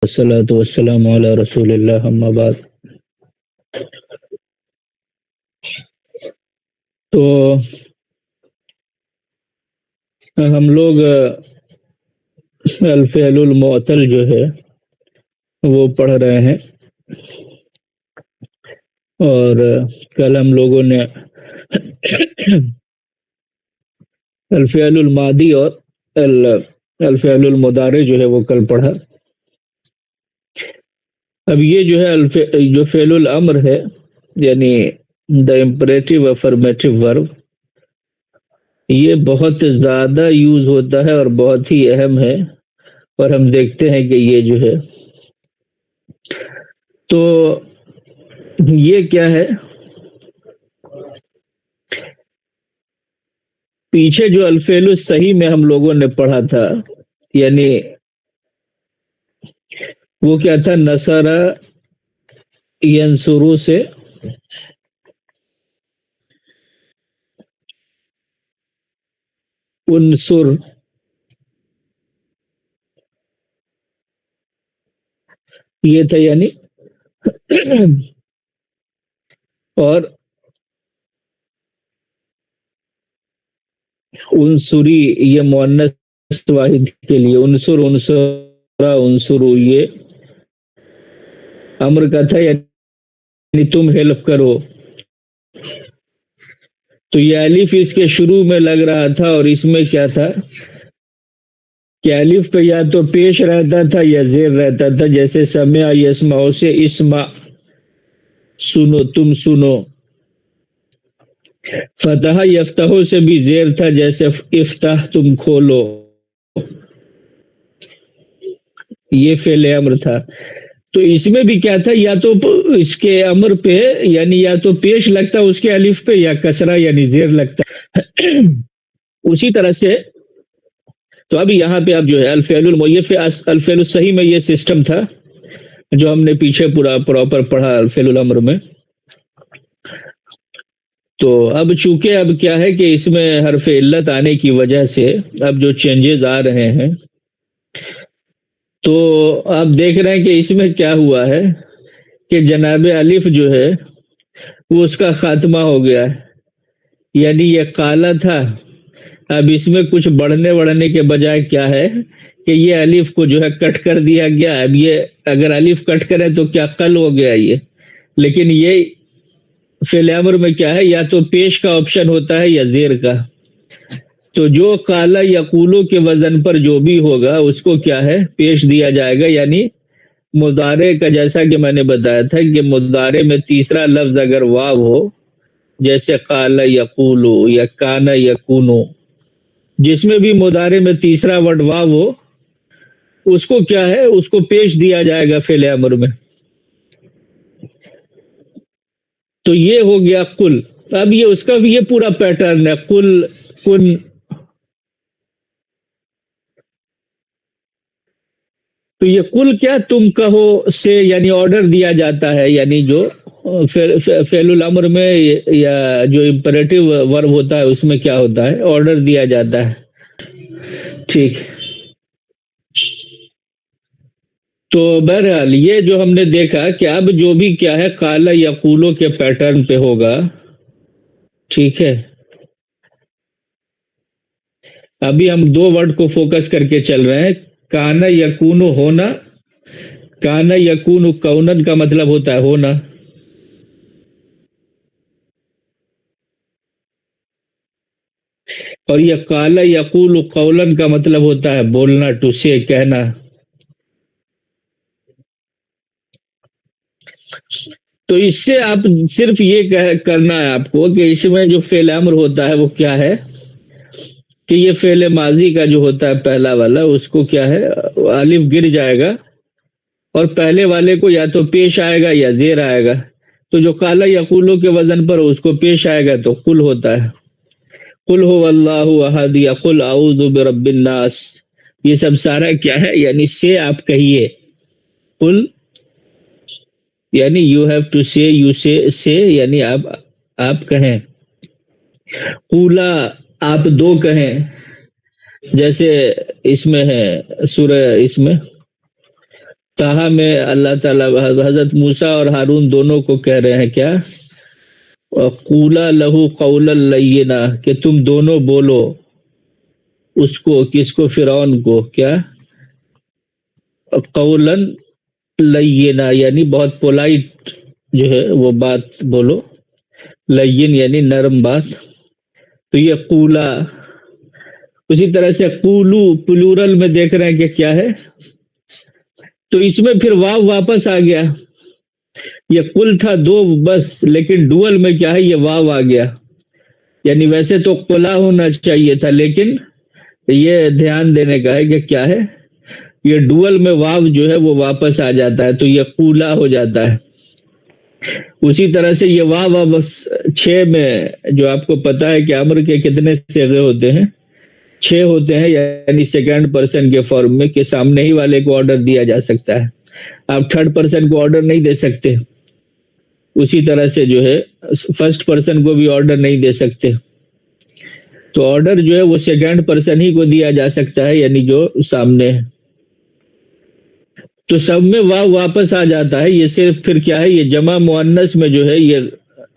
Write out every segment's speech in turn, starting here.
والصلاة والسلام علی رسول اللہ اما بعد. تو ہم لوگ الفعل المعطل جو ہے وہ پڑھ رہے ہیں، اور کل ہم لوگوں نے الفعل الماضی اور الفعل المضارع جو ہے وہ کل پڑھا. اب یہ جو ہے جو فعل الامر ہے، یعنی دا امپریٹو افرمیٹو ورب، یہ بہت زیادہ یوز ہوتا ہے اور بہت ہی اہم ہے، اور ہم دیکھتے ہیں کہ یہ جو ہے تو یہ کیا ہے، پیچھے جو الفعل الصحیح میں ہم لوگوں نے پڑھا تھا، یعنی وہ کیا تھا، نصر ینصرو سے انصر، یہ تھا یعنی اور انصری یہ مؤنث واحد کے لیے، انصر انصرا انصرو یہ امر کا تھا، یعنی تم ہیلپ کرو. تو یہ الف اس کے شروع میں لگ رہا تھا، اور اس میں کیا تھا کہ الف پہ یا تو پیش رہتا تھا یا زیر رہتا تھا، جیسے سمع یسمع سے اسمع سنو تم سنو. فتح یفتح سے بھی زیر تھا، جیسے افتح تم کھولو، یہ فعل امر تھا. تو اس میں بھی کیا تھا، یا تو اس کے امر پہ یعنی یا تو پیش لگتا اس کے الف پہ، یا کسرہ یعنی زیر لگتا. اسی طرح سے تو اب یہاں پہ اب جو ہے الفعل الصحیح میں یہ سسٹم تھا جو ہم نے پیچھے پورا پراپر پڑھا الفعل الامر میں. تو اب چونکہ اب کیا ہے کہ اس میں حرف علت آنے کی وجہ سے اب جو چینجز آ رہے ہیں، تو آپ دیکھ رہے ہیں کہ اس میں کیا ہوا ہے کہ جناب الف جو ہے وہ اس کا خاتمہ ہو گیا ہے، یعنی یہ قالا تھا، اب اس میں کچھ بڑھنے کے بجائے کیا ہے کہ یہ الف کو جو ہے کٹ کر دیا گیا. اب یہ اگر الف کٹ کرے تو کیا قل ہو گیا یہ، لیکن یہ فعل امر میں کیا ہے، یا تو پیش کا آپشن ہوتا ہے یا زیر کا. تو جو قال یقولو کے وزن پر جو بھی ہوگا اس کو کیا ہے پیش دیا جائے گا. یعنی مضارع کا جیسا کہ میں نے بتایا تھا کہ مضارع میں تیسرا لفظ اگر واو ہو، جیسے قال یقولو یا کان یکونو، جس میں بھی مضارع میں تیسرا ورڈ واو ہو، اس کو کیا ہے، اس کو پیش دیا جائے گا فعل امر میں. تو یہ ہو گیا قل. اب یہ اس کا بھی یہ پورا پیٹرن ہے، قل کن. تو یہ قل کیا تم کہو سے یعنی آرڈر دیا جاتا ہے، یعنی جو فعل الامر میں یا جو امپریٹو ورب ہوتا ہے اس میں کیا ہوتا ہے، آرڈر دیا جاتا ہے. ٹھیک. تو بہرحال یہ جو ہم نے دیکھا کہ اب جو بھی کیا ہے قال یقولو کے پیٹرن پہ ہوگا. ٹھیک ہے، ابھی ہم دو ورڈ کو فوکس کر کے چل رہے ہیں. کانا یکونو ہونا، کانا یکونو کونن کا مطلب ہوتا ہے ہونا، اور یہ قال یقول قولن کا مطلب ہوتا ہے بولنا، ٹو سے کہنا. تو اس سے آپ صرف یہ کرنا ہے آپ کو کہ اس میں جو فعل امر ہوتا ہے وہ کیا ہے کہ یہ فعل ماضی کا جو ہوتا ہے پہلا والا، اس کو کیا ہے الف گر جائے گا، اور پہلے والے کو یا تو پیش آئے گا یا زیر آئے گا. تو جو قال یقولو کے وزن پر اس کو پیش آئے گا تو قل ہوتا ہے. قل هو اللہ احد یا قل اعوذ برب الناس، یہ سب سارا کیا ہے، یعنی سے آپ کہیے. قل یعنی یو ہیو ٹو سے، یو سے یعنی آپ کہیں. قولا آپ دو کہیں، جیسے اس میں ہے سورہ اس میں تاہا میں اللہ تعالیٰ حضرت موسیٰ اور ہارون دونوں کو کہہ رہے ہیں کیا؟ قولا لہو قولا لینا، کہ تم دونوں بولو اس کو، کس کو؟ فرعون کو، کیا؟ قولا لینا یعنی بہت پولائٹ جو ہے وہ بات بولو، لین یعنی نرم بات. تو یہ قولا. اسی طرح سے قولو پلورل میں دیکھ رہے ہیں کہ کیا ہے، تو اس میں پھر واو واپس آ گیا. یہ قل تھا دو بس، لیکن ڈوئل میں کیا ہے، یہ واو آ گیا. یعنی ویسے تو قلا ہونا چاہیے تھا، لیکن یہ دھیان دینے کا ہے کہ کیا ہے، یہ ڈوئل میں واو جو ہے وہ واپس آ جاتا ہے، تو یہ قولا ہو جاتا ہے. اسی طرح سے یہ واو بس 6 میں، جو آپ کو پتا ہے کہ امر کے کتنے صیغے ہوتے ہیں، 6 ہوتے ہیں، یعنی سیکنڈ پرسن کے فارم میں، کہ سامنے ہی والے کو آرڈر دیا جا سکتا ہے، آپ تھرڈ پرسن کو آرڈر نہیں دے سکتے. اسی طرح سے جو ہے فرسٹ پرسن کو بھی آرڈر نہیں دے سکتے. تو آرڈر جو ہے وہ سیکنڈ پرسن ہی کو دیا جا سکتا ہے، یعنی جو سامنے ہے. تو سب میں واو واپس آ جاتا ہے. یہ صرف پھر کیا ہے، یہ جمع مؤنث میں جو ہے یہ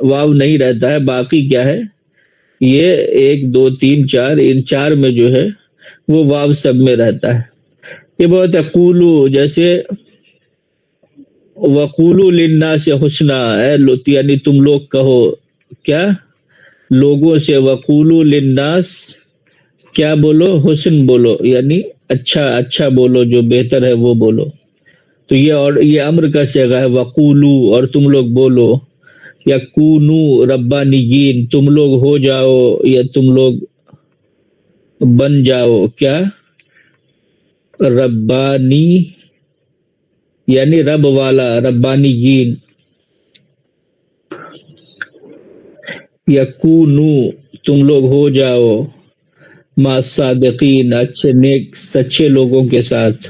واو نہیں رہتا ہے. باقی کیا ہے، یہ 1 2 3 4 ان 4 میں جو ہے وہ واو سب میں رہتا ہے. یہ بہت ہے. قولو جیسے وقولو للناس حسنا، یعنی تم لوگ کہو کیا، لوگوں سے. وقولو للناس کیا بولو، حسن بولو، یعنی اچھا بولو، جو بہتر ہے وہ بولو. تو یہ امر کا صیغہ ہے وقولو، اور تم لوگ بولو. یا کونو ربانیین، تم لوگ ہو جاؤ یا تم لوگ بن جاؤ کیا، ربانی یعنی رب والا، ربانیین. یا کونو تم لوگ ہو جاؤ، ما صادقین اچھے نیک سچے لوگوں کے ساتھ.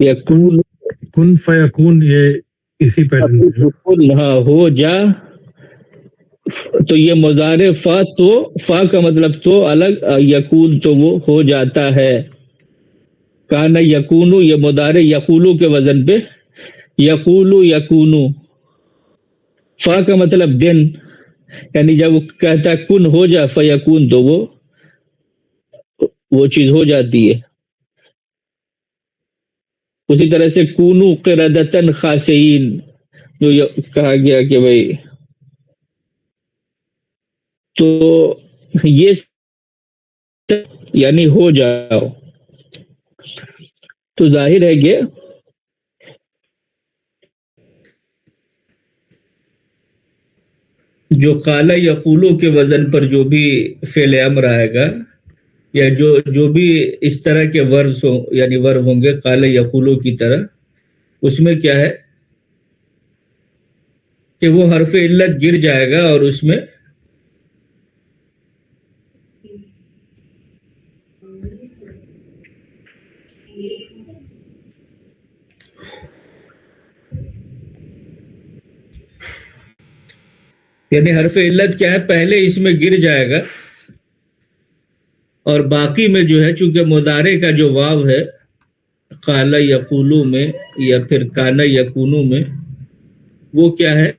یا کن فیکون، یہ اسی پیٹرن سے ہاں ہو جا. تو یہ مضارع فا کا مطلب تو الگ، یکون تو وہ ہو جاتا ہے. کانا یکونو یہ مضارع یقولو کے وزن پہ، یقولو یکونو. فا کا مطلب دن، یعنی جب وہ کہتا ہے کن ہو جا فیکون، تو وہ چیز ہو جاتی ہے. اسی طرح سے کونو قردتن خاسئین، جو کہا گیا کہ بھئی، تو یہ یعنی ہو جاؤ. تو ظاہر ہے کہ جو قال یقولو کے وزن پر جو بھی فعل امر آئے گا، یا جو بھی اس طرح کے وربز ہوں، یعنی ورب ہوں گے قال یقولو کی طرح، اس میں کیا ہے کہ وہ حرف علت گر جائے گا، اور اس میں یعنی حرف علت کیا ہے، پہلے اس میں گر جائے گا، اور باقی میں جو ہے چونکہ مضارع کا جو واو ہے قال یقولو میں یا پھر کان یکونو میں، وہ کیا ہے،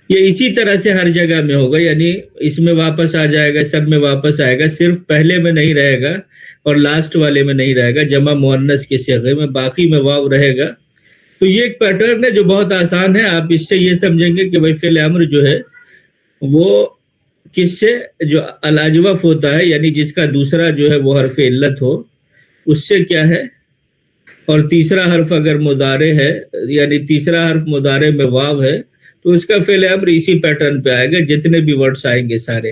یہ اسی طرح سے ہر جگہ میں ہوگا. یعنی اس میں واپس آ جائے گا، سب میں واپس آئے گا، صرف پہلے میں نہیں رہے گا اور لاسٹ والے میں نہیں رہے گا، جمع مؤنث کے صیغے میں باقی میں واو رہے گا. تو یہ ایک پیٹرن ہے جو بہت آسان ہے. آپ اس سے یہ سمجھیں گے کہ بھائی فعل امر جو ہے وہ کس سے، جو الاجوف ہوتا ہے، یعنی جس کا دوسرا جو ہے وہ حرف علت ہو، اس سے کیا ہے، اور تیسرا حرف اگر مضارع ہے، یعنی تیسرا حرف مضارع میں واو ہے، تو اس کا فعل امر اسی پیٹرن پہ آئے گا. جتنے بھی ورڈز آئیں گے سارے،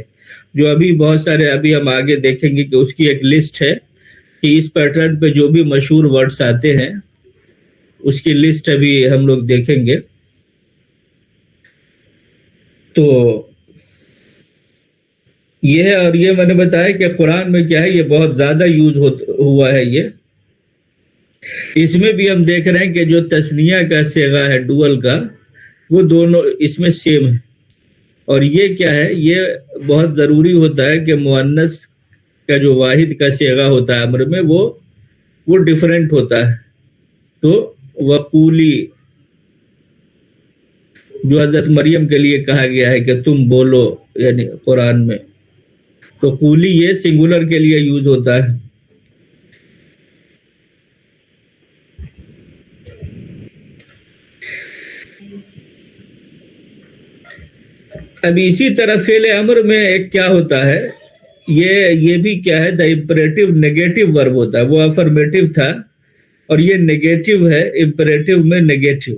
جو ابھی بہت سارے ابھی ہم آگے دیکھیں گے کہ اس کی ایک لسٹ ہے کہ اس پیٹرن پہ جو بھی مشہور ورڈز آتے ہیں اس کی لسٹ ابھی ہم لوگ دیکھیں گے. تو یہ ہے. اور یہ میں نے بتایا کہ قرآن میں کیا ہے، یہ بہت زیادہ یوز ہوا ہے. یہ اس میں بھی ہم دیکھ رہے ہیں کہ جو تثنیہ کا صیغہ ہے ڈوئل کا، وہ دونوں اس میں سیم ہے. اور یہ کیا ہے، یہ بہت ضروری ہوتا ہے کہ مؤنث کا جو واحد کا صیغہ ہوتا ہے امر میں وہ ڈیفرنٹ ہوتا ہے. تو وقولی جو حضرت مریم کے لیے کہا گیا ہے کہ تم بولو یعنی قرآن میں, تو قولی یہ سنگولر کے لیے یوز ہوتا ہے. اب اسی طرح فعل امر میں ایک کیا ہوتا ہے, یہ بھی کیا ہے, دا امپریٹو نیگیٹو ورب ہوتا ہے. وہ افرمیٹو تھا اور یہ نیگیٹو ہے, امپریٹو میں نیگیٹو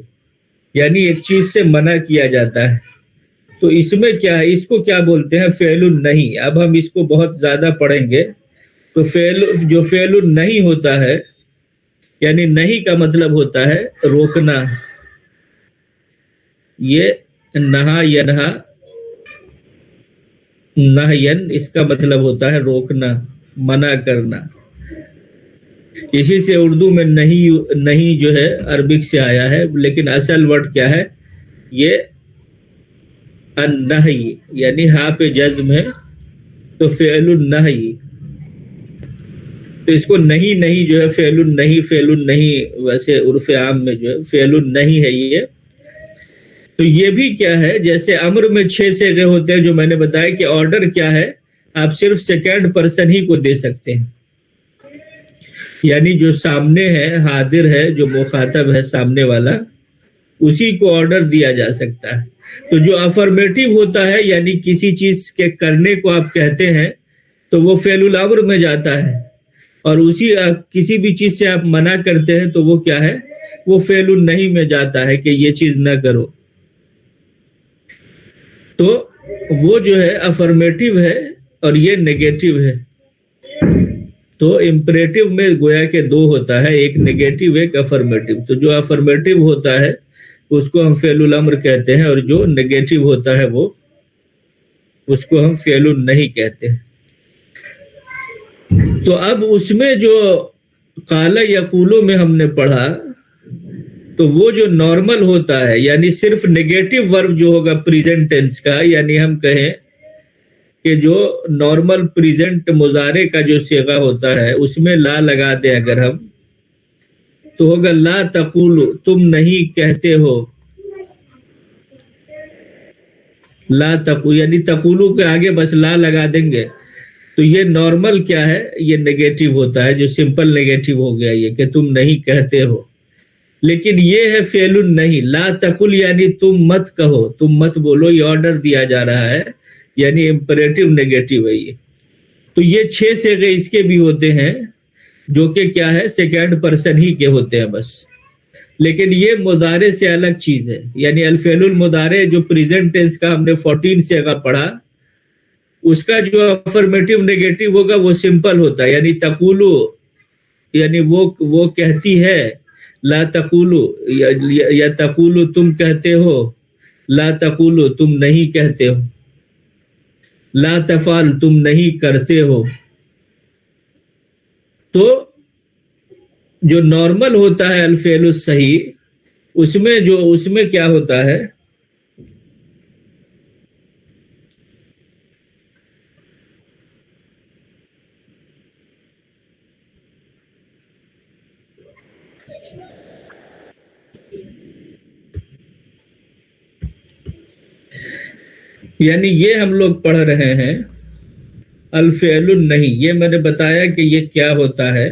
یعنی ایک چیز سے منع کیا جاتا ہے. تو اس میں کیا ہے, اس کو کیا بولتے ہیں, فعل النہی. اب ہم اس کو بہت زیادہ پڑھیں گے. تو جو فعل النہی ہوتا ہے یعنی نہیں کا مطلب ہوتا ہے روکنا. یہ نہا ینہا نہین اس کا مطلب ہوتا ہے روکنا, منع کرنا. اسی سے اردو میں نہیں جو ہے عربک سے آیا ہے, لیکن اصل ورڈ کیا ہے, یہ النہی یعنی ہاں پہ جزم ہے تو فعل النہی. تو اس کو نہیں جو ہے فعل النہی ویسے عرف عام میں جو ہے فعل النہی ہے یہ. تو یہ بھی کیا ہے, جیسے امر میں 6 صیغے ہوتے ہیں جو میں نے بتایا کہ آرڈر کیا ہے, آپ صرف سیکنڈ پرسن ہی کو دے سکتے ہیں. یعنی جو سامنے ہے, حاضر ہے, جو مخاطب ہے سامنے والا, اسی کو آرڈر دیا جا سکتا ہے. تو جو افرمیٹو ہوتا ہے یعنی کسی چیز کے کرنے کو آپ کہتے ہیں تو وہ فعل الامر میں جاتا ہے, اور کسی بھی چیز سے آپ منع کرتے ہیں تو وہ کیا ہے, وہ فعل النہی میں جاتا ہے کہ یہ چیز نہ کرو. تو وہ جو ہے افرمیٹو ہے اور یہ نیگیٹو ہے. تو امپریٹو میں گویا کہ 2 ہوتا ہے, ایک نیگیٹو ایک افرمیٹو. تو جو افرمیٹو ہوتا ہے اس کو ہم فعل الامر کہتے ہیں, اور جو نیگیٹو ہوتا ہے وہ اس کو ہم فعل النہی کہتے ہیں. تو اب اس میں جو قال یقولو میں ہم نے پڑھا, تو وہ جو نارمل ہوتا ہے یعنی صرف نیگیٹو ورب جو ہوگا پریزنٹ ٹینس کا, یعنی ہم کہیں کہ جو نارمل پریزنٹ مضارع کا جو صیغہ ہوتا ہے اس میں لا لگا دیں اگر ہم, تو ہوگا لا تقولو تم نہیں کہتے ہو. لا تقو یعنی تقولو کے آگے بس لا لگا دیں گے تو یہ نارمل کیا ہے, یہ نیگیٹو ہوتا ہے, جو سمپل نیگیٹو ہو گیا یہ کہ تم نہیں کہتے ہو. لیکن یہ ہے فعل النہی, لا تقل یعنی تم مت کہو, تم مت بولو, یہ آرڈر دیا جا رہا ہے یعنی امپریٹو نیگیٹو ہے یہ. تو یہ 6 صیغے اس کے بھی ہوتے ہیں جو کہ کیا ہے, سیکنڈ پرسن ہی کے ہوتے ہیں بس. لیکن یہ مضارع سے الگ چیز ہے, یعنی الفعل المضارع جو پریزنٹ ٹینس کا ہم نے 14 صیغہ پڑھا, اس کا جو افرمیٹو نیگیٹو ہوگا وہ سمپل ہوتا ہے, یعنی تقولو یعنی وہ کہتی ہے, لا تقولو یا تقولو تم کہتے ہو, لا تقولو تم نہیں کہتے ہو, لا تفعل تم نہیں کرتے ہو. تو جو نارمل ہوتا ہے الفعل الصحیح, اس میں کیا ہوتا ہے, یعنی یہ ہم لوگ پڑھ رہے ہیں الفعل النہی. یہ میں نے بتایا کہ یہ کیا ہوتا ہے,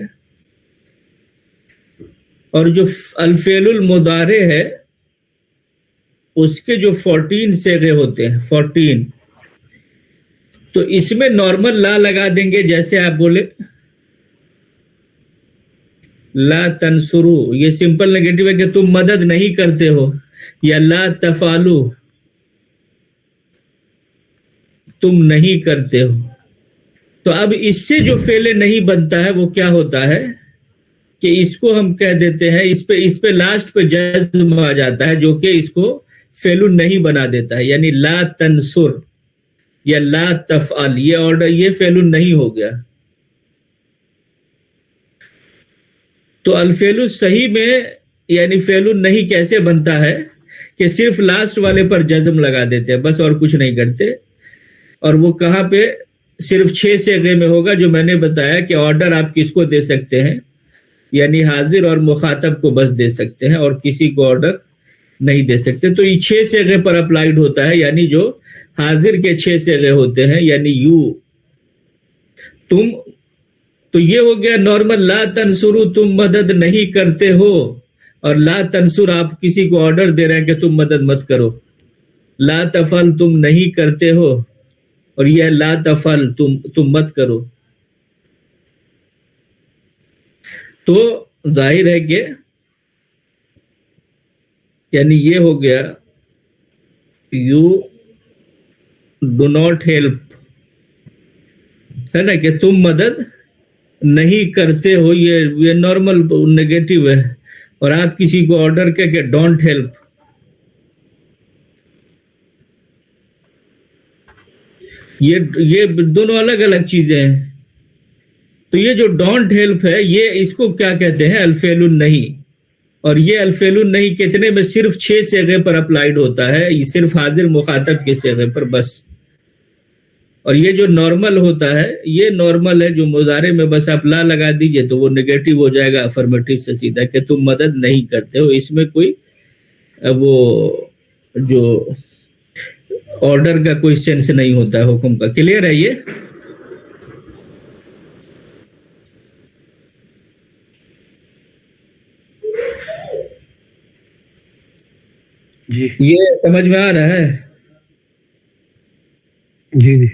اور جو الفعل المضارع ہے اس کے جو 14 صیغے ہوتے ہیں 14, تو اس میں نارمل لا لگا دیں گے, جیسے آپ بولے لا تنصرو, یہ سمپل نیگیٹو ہے کہ تم مدد نہیں کرتے ہو, یا لا تفعلو تم نہیں کرتے ہو. تو اب اس سے جو فعل نہیں بنتا ہے وہ کیا ہوتا ہے کہ اس کو ہم کہہ دیتے ہیں, اس پہ لاسٹ پہ جزم آ جاتا ہے جو کہ اس کو فعل نہیں بنا دیتا ہے, یعنی لا تنصر یا لا تفعل, یہ آرڈر یہ فعل نہیں ہو گیا. تو الفعل الصحیح میں یعنی فعل نہیں کیسے بنتا ہے کہ صرف لاسٹ والے پر جزم لگا دیتے ہیں بس, اور کچھ نہیں کرتے. اور وہ کہاں پہ, صرف 6 صیغے میں ہوگا جو میں نے بتایا کہ آرڈر آپ کس کو دے سکتے ہیں, یعنی حاضر اور مخاطب کو بس دے سکتے ہیں اور کسی کو آرڈر نہیں دے سکتے. تو یہ 6 صیغے پر اپلائیڈ ہوتا ہے, یعنی جو حاضر کے 6 صیغے ہوتے ہیں, یعنی یو تم. تو یہ ہو گیا نارمل. لا تنصرو تم مدد نہیں کرتے ہو, اور لا تنصر آپ کسی کو آرڈر دے رہے ہیں کہ تم مدد مت کرو. لا تفعل تم نہیں کرتے ہو, اور یہ لا تفعل تم مت کرو. تو ظاہر ہے کہ یعنی یہ ہو گیا یو ڈو ناٹ ہیلپ, ہے نا, کہ تم مدد نہیں کرتے ہو, یہ نارمل نیگیٹو ہے. اور آپ کسی کو آرڈر کہ ڈونٹ ہیلپ, یہ دونوں الگ الگ چیزیں ہیں. تو یہ جو ڈونٹ ہیلپ ہے, یہ اس کو کیا کہتے ہیں, الفعل النہی. اور یہ الفعل النہی کتنے میں, صرف 6 صیغے پر اپلائیڈ ہوتا ہے, یہ صرف حاضر مخاطب کے صیغے پر بس. اور یہ جو نارمل ہوتا ہے, یہ نارمل ہے جو مضارع میں بس آپ لا لگا دیجئے تو وہ نیگیٹو ہو جائے گا افرمیٹو سے سیدھا, کہ تم مدد نہیں کرتے ہو. اس میں کوئی وہ جو آرڈر کا کوئی سینس نہیں ہوتا ہے, حکم کا. کلیئر ہے یہ؟ جی یہ سمجھ میں آ رہا ہے؟ جی جی.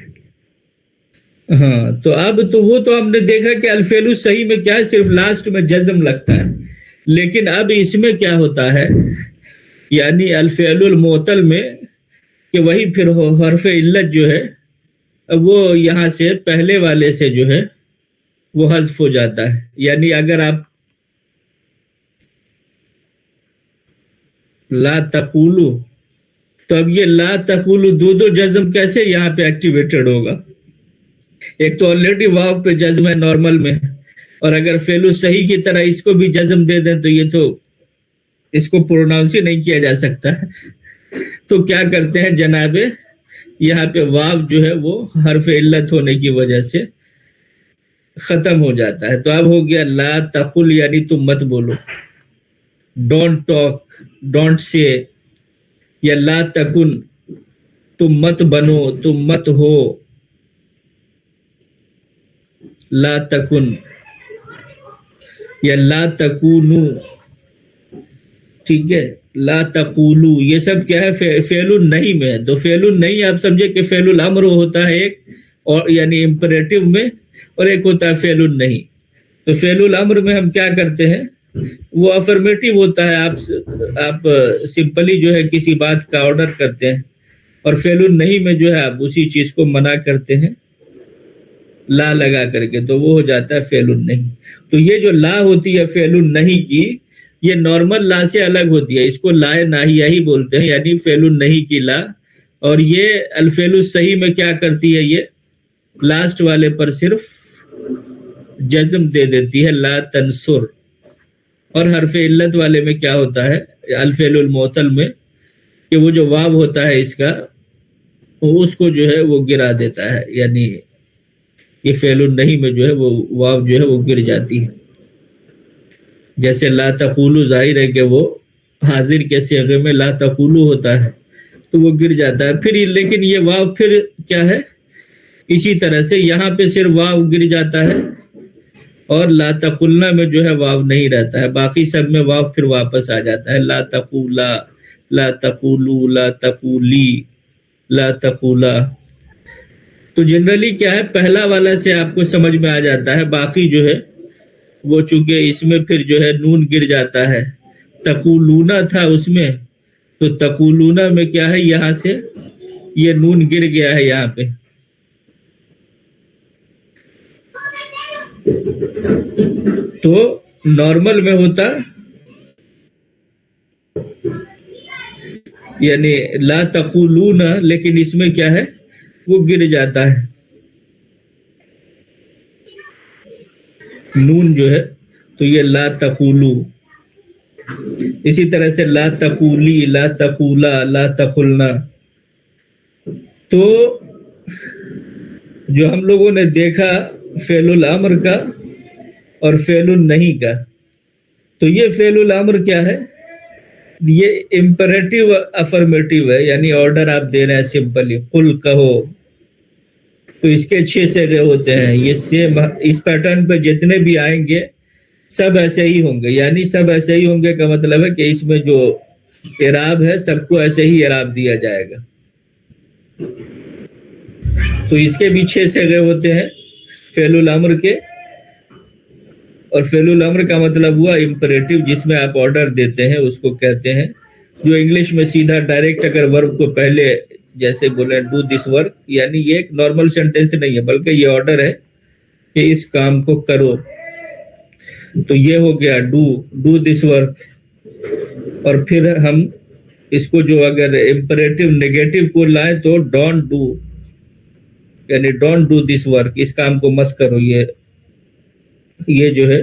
ہاں, تو اب تو وہ تو ہم نے دیکھا کہ الفعل الصحیح میں کیا ہے, صرف لاسٹ میں جزم لگتا ہے. لیکن اب اس میں کیا ہوتا ہے, یعنی الفعل المعطل میں کہ وہی پھر حرف علت جو ہے وہ یہاں سے پہلے والے سے جو ہے وہ حذف ہو جاتا ہے. یعنی اگر آپ لا تقولو, تو اب یہ لا تقولو دو جزم کیسے یہاں پہ ایکٹیویٹڈ ہوگا. ایک تو آلریڈی واو پہ جزم ہے نارمل میں, اور اگر فعل صحیح کی طرح اس کو بھی جزم دے دیں تو یہ تو اس کو پروناؤنس ہی نہیں کیا جا سکتا. تو کیا کرتے ہیں جناب, یہاں پہ واو جو ہے وہ حرف علت ہونے کی وجہ سے ختم ہو جاتا ہے. تو اب ہو گیا لا تقل, یعنی تم مت بولو, ڈونٹ ٹاک, ڈونٹ سے, یا لا تکن تم مت بنو, تم مت ہو, لا تکن, یا لا تکونو, ٹھیک ہے, لا تقولو. یہ سب کیا ہے, فعل النہی میں. تو فعل النہی آپ سمجھے کہ فعل الامر ہوتا ہے ایک, اور یعنی امپریٹو میں, اور ایک ہوتا ہے فعل النہی. تو فعل الامر میں ہم کیا کرتے ہیں, وہ افرمیٹو ہوتا ہے, آپ سمپلی جو ہے کسی بات کا آرڈر کرتے ہیں, اور فعل النہی میں جو ہے آپ اسی چیز کو منع کرتے ہیں لا لگا کر کے, تو وہ ہو جاتا ہے فعل النہی. تو یہ جو لا ہوتی ہے فعل النہی کی, یہ نارمل لا سے الگ ہوتی ہے, اس کو لا ناہیہ ہی بولتے ہیں, یعنی فعل النہی کی لا. اور یہ الفعل الصحیح میں کیا کرتی ہے, یہ لاسٹ والے پر صرف جزم دے دیتی ہے, لا تنصر. اور حرف علت والے میں کیا ہوتا ہے, الفعل المعطل میں, کہ وہ جو واو ہوتا ہے اس کا, اس کو جو ہے وہ گرا دیتا ہے. یعنی یہ فعل النہی میں جو ہے وہ واو جو ہے وہ گر جاتی ہے. جیسے لا تقولو, ظاہر ہے کہ وہ حاضر کے صیغے میں لا تقولو ہوتا ہے, تو وہ گر جاتا ہے. پھر لیکن یہ واو پھر کیا ہے, اسی طرح سے یہاں پہ صرف واو گر جاتا ہے, اور لا تقولنا میں جو ہے واو نہیں رہتا ہے, باقی سب میں واو پھر واپس آ جاتا ہے. لا تقولا, لا تقولو, لا تقولی, لا تقولا. تو جنرلی کیا ہے, پہلا والا سے آپ کو سمجھ میں آ جاتا ہے, باقی جو ہے وہ چونکہ اس میں پھر جو ہے نون گر جاتا ہے. تقولونا تھا اس میں, تو تقولونا میں کیا ہے, یہاں سے یہ نون گر گیا ہے یہاں پہ. تو نارمل میں ہوتا یعنی لا تقولونا, لیکن اس میں کیا ہے وہ گر جاتا ہے نون جو ہے, تو یہ لا تقولو. اسی طرح سے لا تقولی, لا تقولا, لا تقلنا. تو جو ہم لوگوں نے دیکھا فعل الامر کا اور فعل النہی کا، تو یہ فعل الامر کیا ہے؟ یہ امپریٹیو افرمیٹیو ہے، یعنی آرڈر آپ دے رہے ہیں سمپلی، قل کہو، تو اس کے 6 صیغے ہوتے ہیں. یہ سیم اس پیٹرن پہ جتنے بھی آئیں گے سب ایسے ہی ہوں گے. یعنی سب ایسے ہی ہوں گے کا مطلب ہے کہ اس میں جو اعراب ہے سب کو ایسے ہی اعراب دیا جائے گا. تو اس کے بھی 6 صیغے ہوتے ہیں فعل الامر کے، اور فعل الامر کا مطلب ہوا امپریٹیو، جس میں آپ آرڈر دیتے ہیں اس کو کہتے ہیں. جو انگلش میں سیدھا ڈائریکٹ اگر ورب کو پہلے جیسے بولیں ڈو دس ورک، یعنی یہ ایک نارمل سینٹینس نہیں ہے بلکہ یہ آرڈر ہے کہ اس کام کو کرو. تو یہ ہو گیا ڈو دس ورک. اور پھر ہم اس کو جو اگر امپریٹیو نیگیٹو کو لائیں تو ڈونٹ ڈو، یعنی ڈونٹ ڈو دس ورک، اس کام کو مت کرو. یہ جو ہے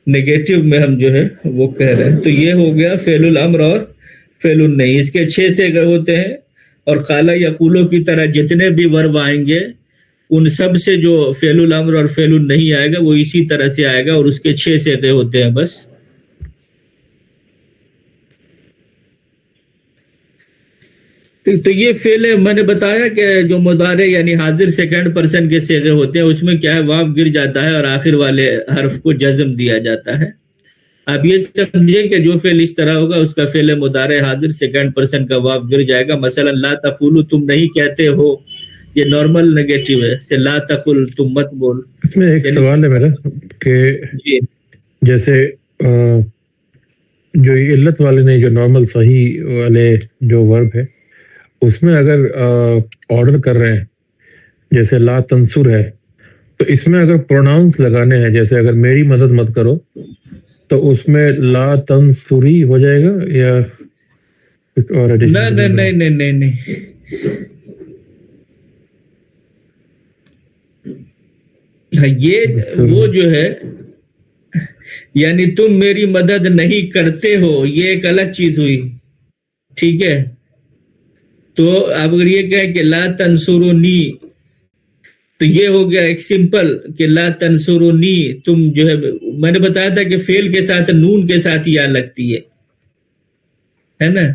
نیگیٹو میں ہم جو ہے وہ کہہ رہے ہیں. تو یہ ہو گیا فعل الامر اور فعل النہی. اس کے 6 صیغے ہوتے ہیں، اور قال یقولو کی طرح جتنے بھی ورب آئیں گے ان سب سے جو فعل الامر اور فعل النہی آئے گا وہ اسی طرح سے آئے گا، اور اس کے 6 صیغے ہوتے ہیں بس. تو یہ فعل میں نے بتایا کہ جو مضارع یعنی حاضر سیکنڈ پرسن کے صیغے ہوتے ہیں اس میں کیا ہے، واو گر جاتا ہے اور آخر والے حرف کو جزم دیا جاتا ہے. آپ یہ سمجھیں کہ جو فعل اس طرح ہوگا اس کا فعل مضارع حاضر سیکنڈ پرسن کا واو گر جائے گا. مثلا لا تقولوا، تم نہیں کہتے ہو، یہ نارمل نیگیٹو ہے، سے لا تقل، تم مت بول. اس میں ایک سوال ہے میرا کہ جی جیسے جو علت والے نے جو نارمل صحیح والے جو ورب ہے اس میں اگر آرڈر کر رہے ہیں جیسے لا تنصر ہے، تو اس میں اگر پروناؤنس لگانے ہیں جیسے اگر میری مدد مت کرو تو اس میں لا تنصری ہو جائے گا یا کچھ اور نہیں. یہ وہ جو ہے یعنی تم میری مدد نہیں کرتے ہو، یہ ایک الگ چیز ہوئی. ٹھیک ہے، تو آپ اگر یہ کہیں کہ لا تنصرونی تو یہ ہو گیا ایک سمپل کہ لا تنصرونی. تم جو ہے میں نے بتایا تھا کہ فعل کے ساتھ نون کے ساتھ یا لگتی ہے نا،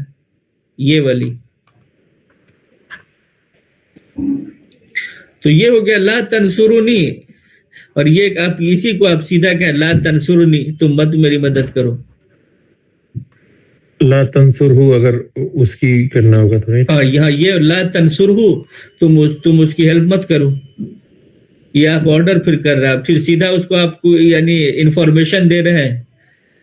یہ والی. تو یہ ہو گیا لا تنصرونی، اور یہ آپ اسی کو آپ سیدھا کہیں لا تنصرونی، تم مت میری مدد کرو. لا تنصر ہو اگر اس کی کرنا ہوگا تو ہاں، یہاں یہ لا تنصر ہو، تم اس کی ہیلپ مت کرو. یہ آپ آرڈر پھر کر رہا، پھر سیدھا اس کو آپ کو یعنی انفارمیشن دے رہے ہیں.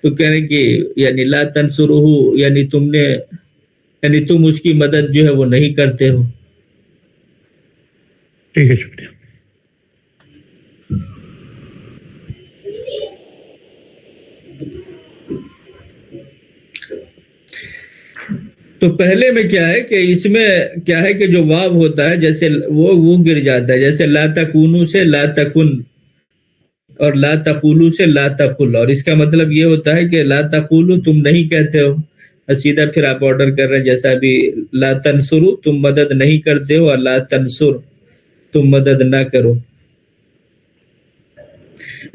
تو کہہ رہے کہ یعنی لا تنصر ہو یعنی تم اس کی مدد جو ہے وہ نہیں کرتے ہو. ٹھیک ہے، شکریہ. تو پہلے میں کیا ہے کہ اس میں کیا ہے کہ جو واو ہوتا ہے جیسے وہ گر جاتا ہے، جیسے لا تکونو سے لا تکن، اور لا تقولو سے لا تقل. اور اس کا مطلب یہ ہوتا ہے کہ لا تقولو تم نہیں کہتے ہو، سیدھا پھر آپ آرڈر کر رہے ہیں جیسا ابھی لا تنصرو تم مدد نہیں کرتے ہو، اور لا تنصر تم مدد نہ کرو.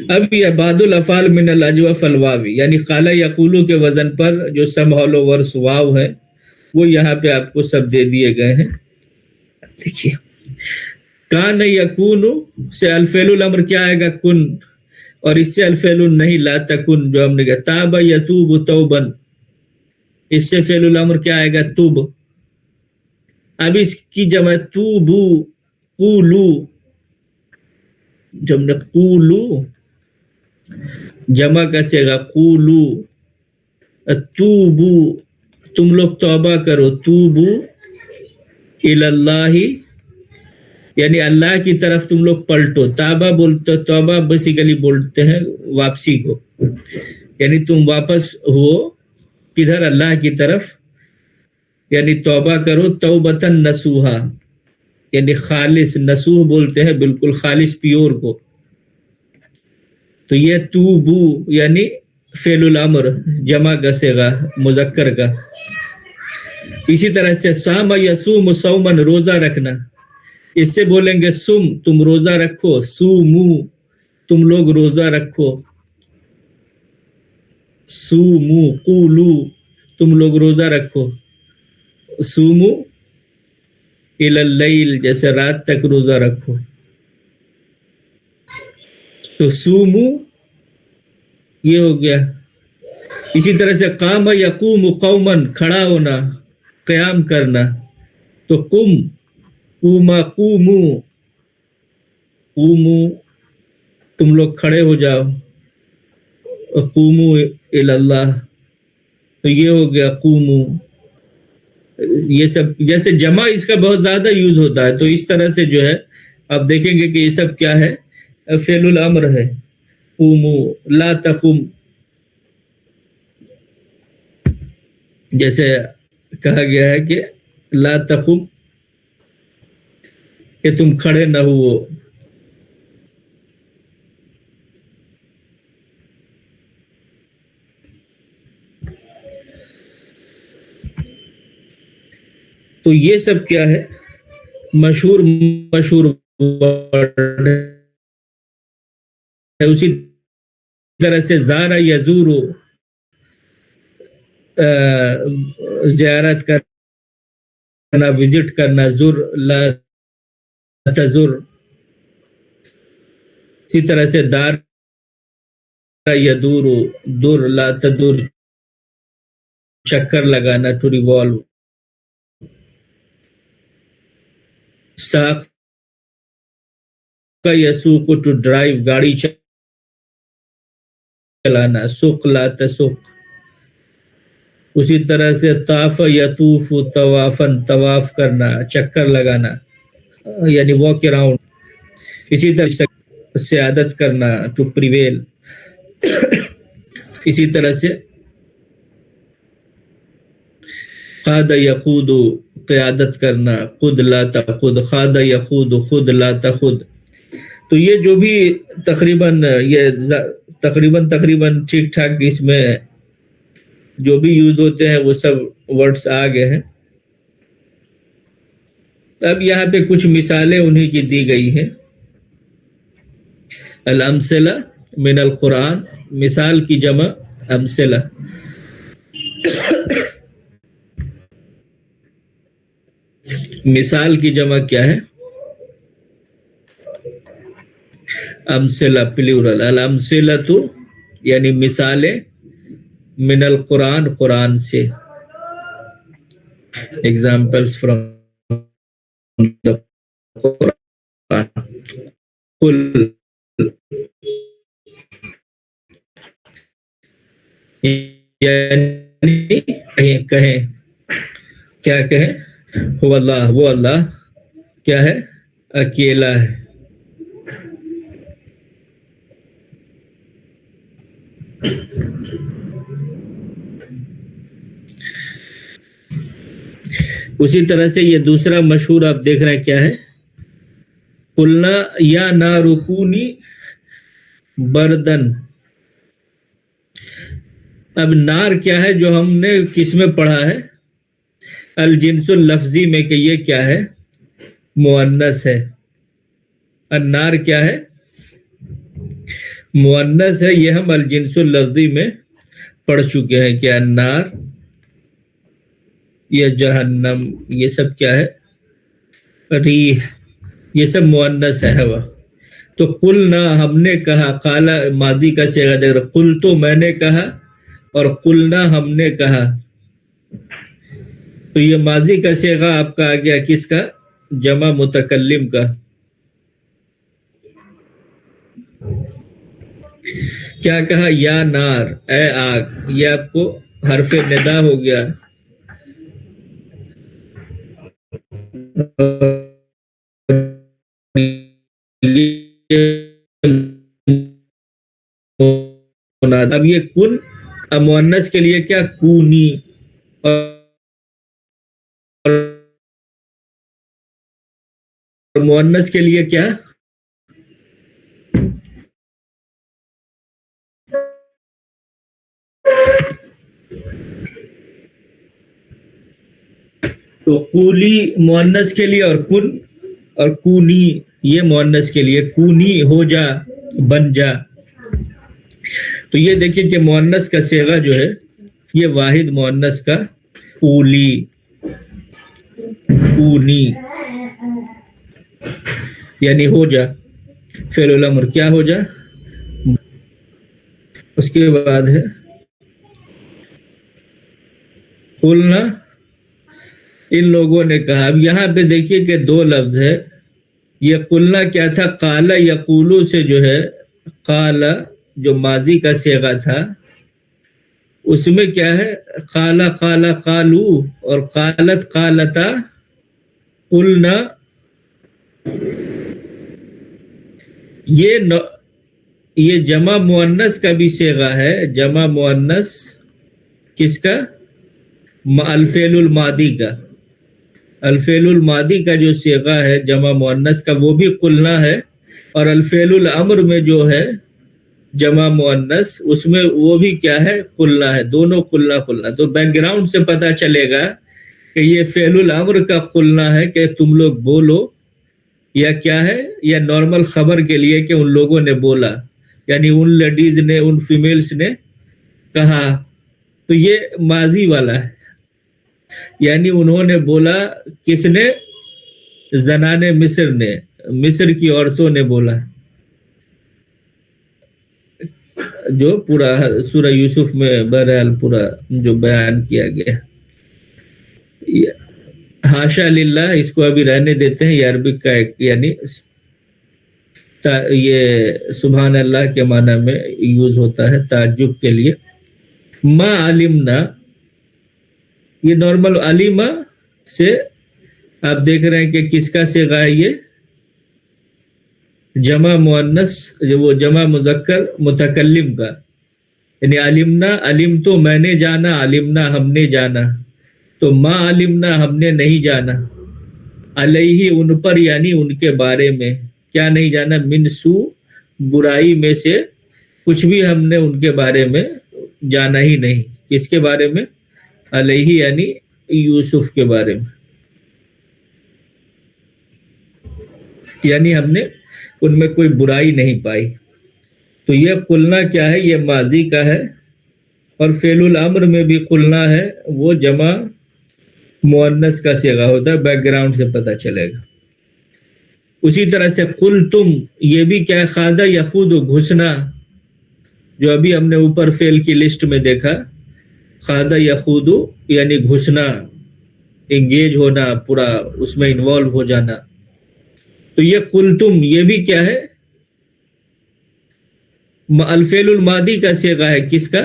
اب یہ بعد الافعال من الاجوف الواوی یعنی قال یقولو کے وزن پر جو سم ہالو ورس واو ہے وہ یہاں پہ آپ کو سب دے دیے گئے ہیں. دیکھیے کان یکون سے الفعل الامر کیا آئے گا، کن، اور اس سے الفعل نہیں لا تکن جو ہم نے کہا. تاب یتوب توبن، اس سے فعل الامر کیا آئے گا، توب. اب اس کی جمع توبو، قولو، جب نے قولو جمع کا صیغہ قولو، توبو تم لوگ توبہ کرو، توبو الاللہ یعنی اللہ کی طرف تم لوگ پلٹو. تابہ بولتے، توبہ بیسیکلی بولتے ہیں واپسی کو، یعنی تم واپس ہو کدھر، اللہ کی طرف، یعنی توبہ کرو. توبتن نصوحا یعنی خالص، نصوح بولتے ہیں بالکل خالص پیور کو. تو یہ توبو یعنی فعل الامر جمع کا صیغہ مذکر کا. اسی طرح سے سام یصوم صومن روزہ رکھنا، اس سے بولیں گے سم تم روزہ رکھو، سومو تم لوگ روزہ رکھو، سومو قولو تم لوگ روزہ رکھو، سومو الی اللیل جیسے رات تک روزہ رکھو. تو سومو یہ ہو گیا. اسی طرح سے قام یقوم قومن کھڑا ہونا، قیام کرنا. تو قم قوما قومو قومو تم لوگ کھڑے ہو جاؤ، قومو الی اللہ تو یہ ہو گیا قومو. یہ سب جیسے جمع اس کا بہت زیادہ یوز ہوتا ہے، تو اس طرح سے جو ہے آپ دیکھیں گے کہ یہ سب کیا ہے، فعل الامر ہے. قومو لا تقم جیسے کہا گیا ہے کہ لا تقم کہ تم کھڑے نہ ہو. تو یہ سب کیا ہے، مشہور ورڈ ہے. اسی طرح سے زارا یزورو زیارت کرنا، وزٹ کرنا، زر لا تزر. اسی طرح سے دار یدورو در لا تدر چکر لگانا، ٹو ریوالو. ساق یسوق ٹو ڈرائیو گاڑی چلانا، سوق لا تسوق. اسی طرح سے طاف یطوف طوافن طواف کرنا، چکر لگانا یعنی واک اراؤنڈ. اسی طرح سے سیادت کرنا، ٹو پریویل. اسی طرح سے قاد یقود قیادت کرنا، خود لا تخود، خاد یخود خود لا تخود. تو یہ جو بھی تقریباً ٹھیک ٹھاک اس میں جو بھی یوز ہوتے ہیں وہ سب ورڈز آ گئے ہیں. اب یہاں پہ کچھ مثالیں انہی کی دی گئی ہیں. الامثلہ من القرآن، مثال کی جمع امثلہ. مثال کی جمع کیا ہے؟ امثلہ پلیورل. الامثلہ تو یعنی مثالیں، من القرآن قرآن سے، ایگزامپلس فرام the Quran. قل یعنی کہیں کیا کہیں، هو اللہ وہ اللہ کیا ہے، اکیلا ہے. اسی طرح سے یہ دوسرا مشہور آپ دیکھ رہے ہیں کیا ہے، قلنا یا نار کونی بردن. اب نار کیا ہے جو ہم نے کس میں پڑھا ہے، الجنس اللفظی میں، کہ یہ کیا ہے، مؤنث ہے. النار کیا ہے، مؤنث ہے. یہ ہم الجنس اللفظی میں پڑھ چکے ہیں کہ النار یا جہنم یہ سب کیا ہے، ریح، یہ سب مؤنث ہے، ہوا. تو قلنا ہم نے کہا، قال ماضی کا صیغہ دیکھ رہا، قل تو میں نے کہا، اور قلنا ہم نے کہا. تو یہ ماضی کا صیغہ آپ کا آ گیا کس کا، جمع متکلم کا. کیا کہا، یا نار اے آگ، یہ آپ کو حرف ندا ہو گیا. اب یہ کن مؤنث کے لیے کیا، کونی، اور مؤنث کے لیے کیا، تو قولی مؤنث کے لیے اور کن اور کونی یہ مؤنث کے لیے، کونی ہو جا، بن جا. تو یہ دیکھیں کہ مؤنث کا صیغہ جو ہے یہ واحد مؤنث کا قولی، کونی یعنی ہو جا، فعل الامر کیا ہو جا. اس کے بعد ہے قلنا، ان لوگوں نے کہا. اب یہاں پہ دیکھیے کہ دو لفظ ہے. یہ قلنا کیا تھا؟ قال یقولو سے جو ہے، قال جو ماضی کا صیغہ تھا اس میں کیا ہے؟ قال قال قالو اور قالت قالتا قلنا. یہ جمع مؤنث کا بھی صیغہ ہے. جمع مؤنث کس کا؟ الفعل الماضی کا. الفعل الماضی کا جو صیغہ ہے جمع مؤنث کا وہ بھی قلنا ہے، اور الفعل الامر میں جو ہے جمع مؤنث اس میں وہ بھی کیا ہے؟ قلنا ہے. دونوں قلنا قلنا. تو بیک گراؤنڈ سے پتہ چلے گا کہ یہ فعل الامر کا قلنا ہے کہ تم لوگ بولو، یا کیا ہے؟ یا نارمل خبر کے لیے کہ ان لوگوں نے بولا، یعنی ان لیڈیز نے، ان فیمیلز نے کہا. تو یہ ماضی والا ہے، یعنی انہوں نے بولا. کس نے؟ زنان مصر نے، مصر کی عورتوں نے بولا. جو پورا سورہ یوسف میں بہرحال پورا جو بیان کیا گیا. حاشا للہ، اس کو ابھی رہنے دیتے ہیں. یہ عربک کا ایک یعنی یہ سبحان اللہ کے معنی میں یوز ہوتا ہے تعجب کے لیے. ما علمنا، یہ نارمل علیمہ سے آپ دیکھ رہے ہیں کہ کس کا صیغہ ہے؟ یہ جمع مؤنث، وہ جمع مذکر متکلم کا. یعنی علمنا، علم تو میں نے جانا، علمنا ہم نے جانا. تو ما علمنا ہم نے نہیں جانا، علیہ ان پر یعنی ان کے بارے میں کیا نہیں جانا؟ من سو برائی میں سے کچھ بھی ہم نے ان کے بارے میں جانا ہی نہیں. کس کے بارے میں؟ علیہ یعنی یوسف کے بارے میں. یعنی ہم نے ان میں کوئی برائی نہیں پائی. تو یہ قلنا کیا ہے؟ یہ ماضی کا ہے، اور فعل الامر میں بھی قلنا ہے، وہ جمع مؤنث کا صیغہ ہوتا ہے. بیک گراؤنڈ سے پتہ چلے گا. اسی طرح سے قلتم، یہ بھی کیا ہے؟ خاضہ یخوض، گھسنا، جو ابھی ہم نے اوپر فعل کی لسٹ میں دیکھا. خاضہ یخوض یعنی گھسنا، انگیج ہونا، پورا اس میں انوالو ہو جانا. تو یہ قلتم یہ بھی کیا ہے؟ الفعل الماضی کا صیغہ ہے. کس کا؟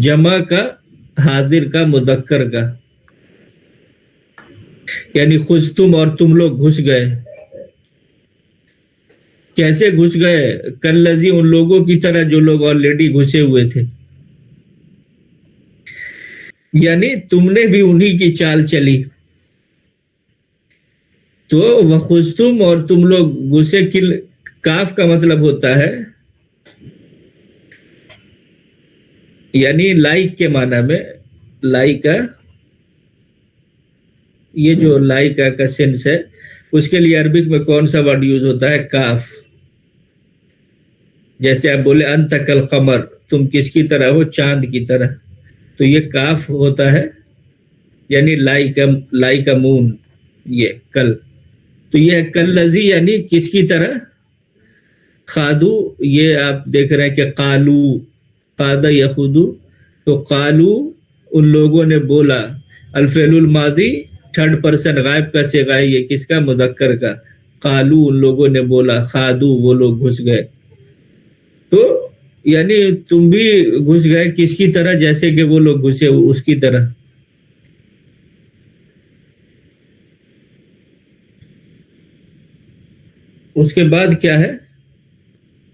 جمع کا، حاضر کا، مذکر کا. یعنی خذتم، اور تم لوگ گھس گئے. کیسے گھس گئے؟ کالذی، ان لوگوں کی طرح جو لوگ آلریڈی گھسے ہوئے تھے. یعنی تم نے بھی انہی کی چال چلی. تو وخذتم، اور تم لوگ گھسے. کاف کا مطلب ہوتا ہے یعنی لائک کے معنی میں. لائکا، یہ جو لائکا کا سینس ہے اس کے لیے عربک میں کون سا ورڈ یوز ہوتا ہے؟ کاف. جیسے آپ بولے انت کالقمر، تم کس کی طرح ہو؟ چاند کی طرح. تو یہ کاف ہوتا ہے یعنی لائکا مون، یہ کل. تو یہ کالذی یعنی کس کی طرح؟ خادو، یہ آپ دیکھ رہے ہیں کہ قالو، قاد یخودو. تو قالو ان لوگوں نے بولا. الفعل الماضی تھرڈ پرسن غائب کا صیغہ ہے. یہ کس کا؟ مذکر کا. قالو ان لوگوں نے بولا، خادو وہ لوگ گھس گئے. تو یعنی تم بھی گھس گئے. کس کی طرح؟ جیسے کہ وہ لوگ گھسے اس کی طرح. اس کے بعد کیا ہے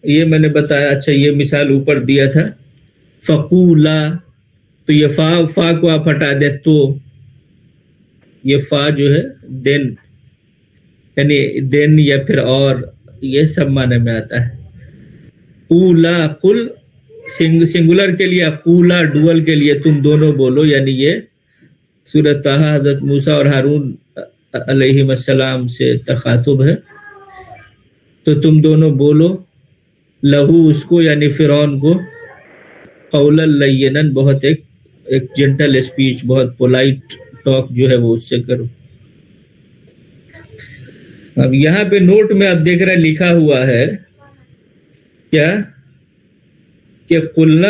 یہ میں نے بتایا. اچھا یہ مثال اوپر دیا تھا. فقولا، تو یہ فا کو آپ ہٹا دے تو یہ فا جو ہے دین، یعنی دین یا پھر اور، یہ سب معنی میں آتا ہے. قولا، قل سنگولر کے لیے، قولا ڈوئل کے لیے تم دونوں بولو. یعنی یہ سورہ طٰہٰ حضرت موسیٰ اور ہارون علیہ السلام سے تخاطب ہے. تو تم دونوں بولو لہو اس کو یعنی فرعون کو قولا لینا بہت ایک جنٹل اسپیچ, بہت پولائٹ ٹاک جو ہے وہ اس سے کرو. اب یہاں پہ نوٹ میں آپ دیکھ رہے ہیں لکھا ہوا ہے کیا کہ قلنا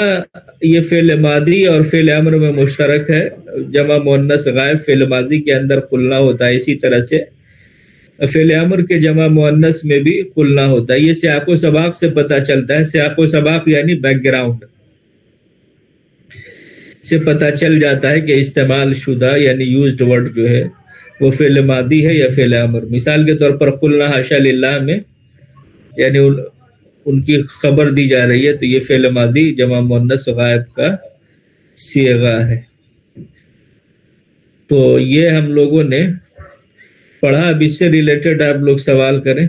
یہ فعل ماضی اور فعل امر میں مشترک ہے, جمع مؤنث غائب فعل ماضی کے اندر قلنا ہوتا ہے, اسی طرح سے فعل امر کے جمع مؤنث میں بھی قلنا ہوتا ہے. یہ سیاق و سباق سے پتہ چلتا ہے. سیاق و سباق یعنی بیک گراؤنڈ سے پتہ چل جاتا ہے کہ استعمال شدہ یعنی یوزڈ ورڈ جو ہے وہ فعل ماضی ہے یا فعل امر. مثال کے طور پر قلنا حاشا للہ میں یعنی ان کی خبر دی جا رہی ہے, تو یہ فعل ماضی جمع مؤنث غائب کا صیغہ ہے. تو یہ ہم لوگوں نے پڑھا. اب اس سے ریلیٹڈ آپ لوگ سوال کریں.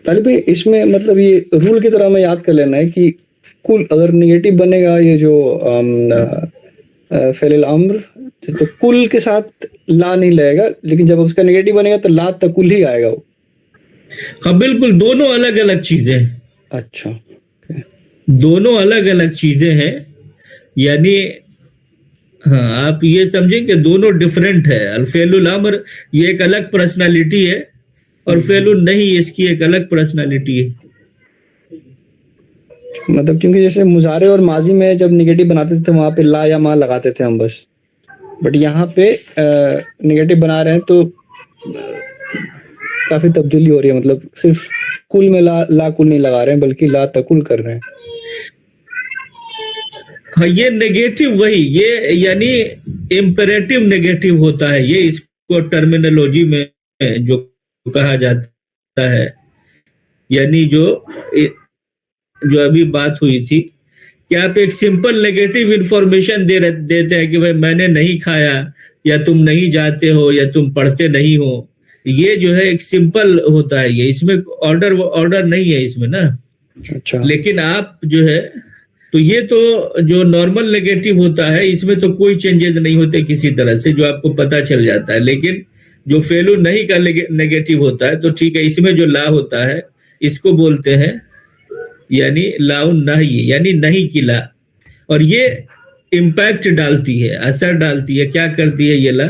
طالب بھائی اس میں مطلب یہ رول کی طرح میں یاد کر لینا ہے کہ کل اگر نگیٹو بنے گا یہ جو فعل الامر تو کل کے ساتھ لا نہیں لائے گا, لیکن جب اس کا نگیٹو بنے گا تو لا تکل ہی آئے گا وہ. ہاں بالکل, دونوں الگ الگ چیزیں ہیں. اچھا, دونوں الگ الگ چیزیں ہیں یعنی ہاں آپ یہ سمجھیں کہ دونوں ڈفرینٹ ہے. الفعل الامر یہ ایک الگ پرسنالٹی ہے اور فعل نہیں اس کی ایک الگ پرسنالٹی ہے. مطلب کیونکہ جیسے مضارع اور ماضی میں جب نگیٹو بناتے تھے وہاں پہ لا یا ما لگاتے تھے ہم بس, بٹ یہاں پہ نگیٹو بنا رہے ہیں تو کافی تبدیلی ہو رہی ہے. مطلب صرف کل میں لا کل نہیں لگا رہے ہیں بلکہ لا تکل کر رہے ہیں. ہاں یہ نیگیٹو وہی یہ یعنی امپیریٹو نیگیٹو ہوتا ہے. یہ اس کو ٹرمینالوجی میں جو کہا جاتا ہے یعنی جو ابھی بات ہوئی تھی کہ آپ ایک سمپل نیگیٹو انفارمیشن دیتے ہیں کہ بھائی میں نے نہیں کھایا یا تم نہیں جاتے ہو یا تم پڑھتے نہیں ہو. یہ جو ہے ایک سمپل ہوتا ہے, یہ اس میں آرڈر نہیں ہے اس میں نا. اچھا, لیکن آپ جو ہے تو یہ تو جو نارمل نیگیٹو ہوتا ہے اس میں تو کوئی چینجز نہیں ہوتے کسی طرح سے, جو آپ کو پتہ چل جاتا ہے. لیکن جو فعل نہیں کا نیگیٹو ہوتا ہے تو ٹھیک ہے, اس میں جو لا ہوتا ہے اس کو بولتے ہیں یعنی لا النہی یعنی نہیں کی لا, اور یہ امپیکٹ ڈالتی ہے, اثر ڈالتی ہے. کیا کرتی ہے یہ لا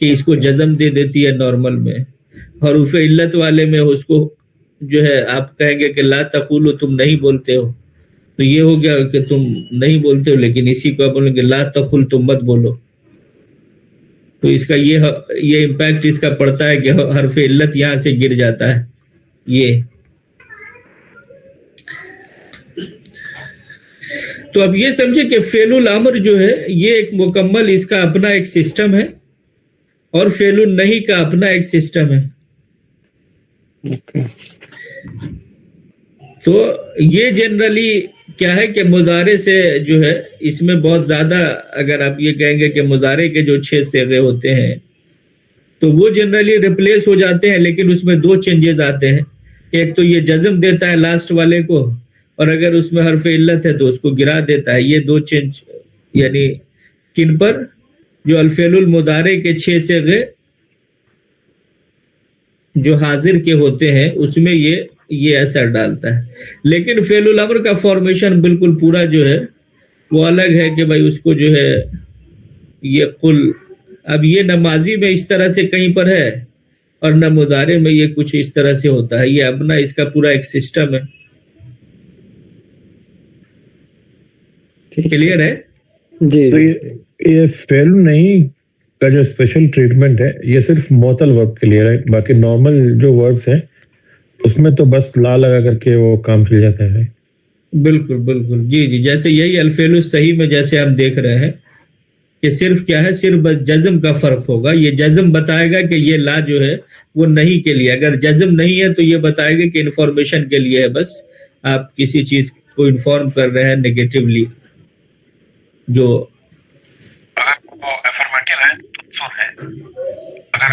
کہ اس کو جزم دے دیتی ہے نارمل میں, حروف علت والے میں اس کو جو ہے آپ کہیں گے کہ لا تقولو تم نہیں بولتے ہو, تو یہ ہو گیا کہ تم نہیں بولتے ہو. لیکن اسی کو آپ بولیں گے لا تقل تم مت بولو, تو اس کا یہ امپیکٹ اس کا پڑتا ہے کہ حرف علت یہاں سے گر جاتا ہے. یہ تو اب یہ سمجھے کہ فعل الامر جو ہے یہ ایک مکمل اس کا اپنا ایک سسٹم ہے اور فعل النہی کا اپنا ایک سسٹم ہے. تو یہ جنرلی کیا ہے کہ مضارع سے جو ہے اس میں بہت زیادہ, اگر آپ یہ کہیں گے کہ مضارع کے جو 6 صیغے ہوتے ہیں تو وہ جنرلی ریپلیس ہو جاتے ہیں, لیکن اس میں 2 چینجز آتے ہیں. ایک تو یہ جزم دیتا ہے لاسٹ والے کو, اور اگر اس میں حرف علت ہے تو اس کو گرا دیتا ہے. یہ 2 چینج یعنی کن پر, جو الفعل المضارع کے 6 صیغے جو حاضر کے ہوتے ہیں اس میں یہ اثر ڈالتا ہے. لیکن فعل الامر کا فارمیشن بالکل پورا جو ہے وہ الگ ہے کہ بھائی اس کو جو ہے یہ قل, اب یہ نہ ماضی میں اس طرح سے کہیں پر ہے اور نہ مضارع میں یہ کچھ اس طرح سے ہوتا ہے. یہ اپنا اس کا پورا ایک سسٹم ہے. کلیئر ہے؟ جی. تو یہ فعل نہیں کا جو اسپیشل ٹریٹمنٹ ہے یہ صرف معطل ورب کے لیے ہے, باقی نارمل جو وربس ہیں اس میں تو بس لا لگا کر کے وہ کام چل جاتا ہے. بالکل بالکل, جی جیسے یہی الفعل الصحیح میں جیسے ہم دیکھ رہے ہیں کہ صرف کیا ہے, صرف بس جزم کا فرق ہوگا. یہ جزم بتائے گا کہ یہ لا جو ہے وہ نہیں کے لیے, اگر جزم نہیں ہے تو یہ بتائے گا کہ انفارمیشن کے لیے ہے, بس آپ کسی چیز کو انفارم کر رہے ہیں نیگیٹیولی. جو اگر وہ افرمیٹیو ہے تو منصور ہے, اگر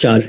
4।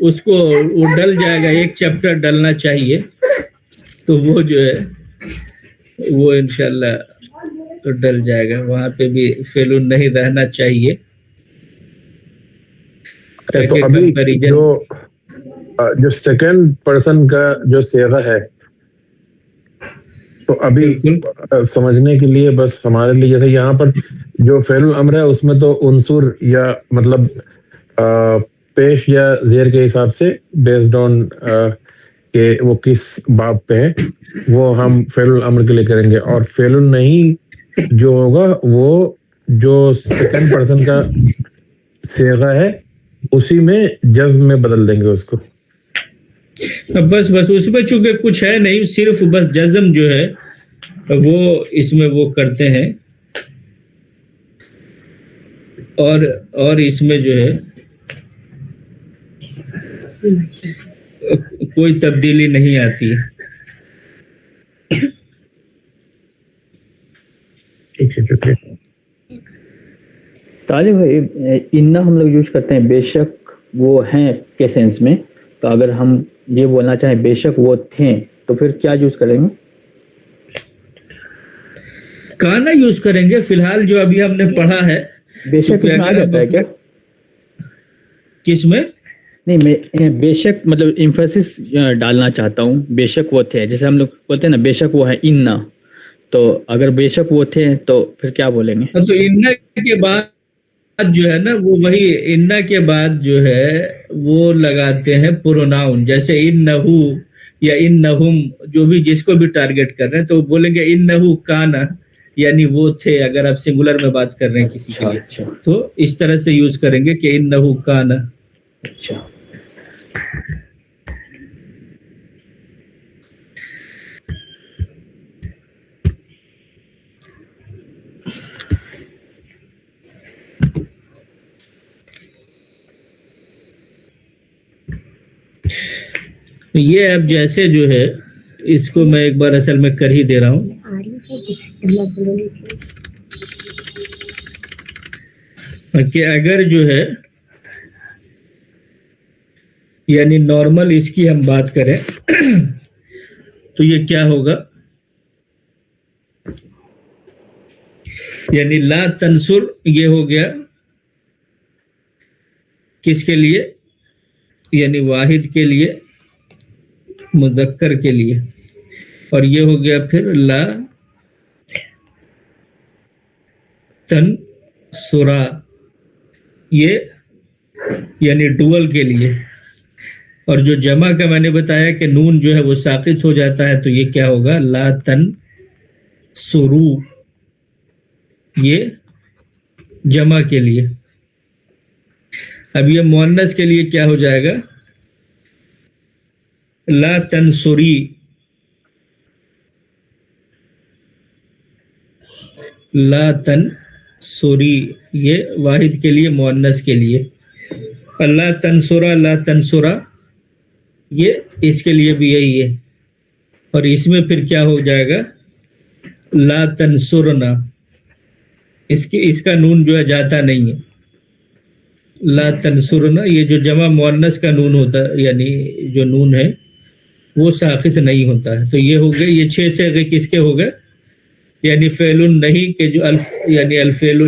اس کو وہ ڈل جائے گا, ایک چیپٹر ڈلنا چاہیے, تو وہ جو ہے وہ انشاءاللہ تو ڈل جائے گا. وہاں پہ بھی فعل نہیں رہنا چاہیے. تو ابھی جو سیکنڈ پرسن کا جو صیغہ ہے, تو ابھی سمجھنے کے لیے بس ہمارے لیے, جیسے یہاں پر جو فعل الامر ہے اس میں تو عنصر یا مطلب پیش یا زیر کے حساب سے بیسڈ آن کہ وہ کس باب پہ ہے وہ ہم فعل الامر کے لیے کریں گے, اور فعل النہی جو ہوگا وہ جو سیکنڈ پرسن کا صیغہ ہے اسی میں جزم میں بدل دیں گے اس کو. بس اس میں چونکہ کچھ ہے نہیں, صرف بس جزم جو ہے وہ اس میں وہ کرتے ہیں, اور اس میں جو ہے کوئی تبدیلی نہیں آتی ہے. طالب انا ہم لوگ یوز کرتے ہیں بے شک وہ ہیں کے سینس میں, تو اگر ہم یہ بولنا چاہیں بے شک وہ تھے تو پھر کیا یوز کریں گے؟ کانا یوز کریں گے. فی الحال جو ابھی ہم نے پڑھا ہے بے شک اس میں آ جاتا ہے کیا؟ کس میں؟ نہیں, میں بے شک مطلب ایمفیسس ڈالنا چاہتا ہوں. بے شک وہ تھے, جیسے ہم لوگ بولتے ہیں نا بے شک وہ ہے انا, تو اگر بے شک وہ تھے تو پھر کیا بولیں گے؟ تو انا کے بعد جو ہے نا وہ وہی انا کے بعد جو ہے وہ لگاتے ہیں پروناؤن, جیسے انہو یا انہم, جو بھی جس کو بھی ٹارگٹ کر رہے ہیں تو بولیں گے انہو کانا, یعنی وہ تھے. اگر آپ سنگولر میں بات کر رہے ہیں کسی کے لیے تو اس طرح سے یوز کریں گے کہ انہو کانا. اچھا, یہ اب جیسے جو ہے اس کو میں ایک بار اصل میں کر ہی دے رہا ہوں. کہ اگر جو ہے یعنی نارمل اس کی ہم بات کریں تو یہ کیا ہوگا, یعنی لا تنصر یہ ہو گیا کس کے لیے, یعنی واحد کے لیے, مذکر کے لیے, اور یہ ہو گیا پھر لا تنصرا, یہ یعنی ڈوول کے لیے. اور جو جمع کا میں نے بتایا کہ نون جو ہے وہ ساقط ہو جاتا ہے, تو یہ کیا ہوگا لا تنصرو, یہ جمع کے لیے. اب یہ مؤنث کے لیے کیا ہو جائے گا لا تنصری, لا تنصری, یہ واحد کے لیے مؤنث کے لیے. لا تنصرا, لا تنصرا, یہ اس کے لیے بھی یہی ہے. اور اس میں پھر کیا ہو جائے گا لا تنصرنا, اس کا نون جو ہے جاتا نہیں ہے. لا تنصرنا یہ جو جمع مؤنث کا نون ہوتا ہے, یعنی جو نون ہے وہ ساقط نہیں ہوتا ہے. تو یہ ہو گئے, یہ 6 صیغے کس کے ہو گئے, یعنی فعل نہیں کہ جو یعنی الفعل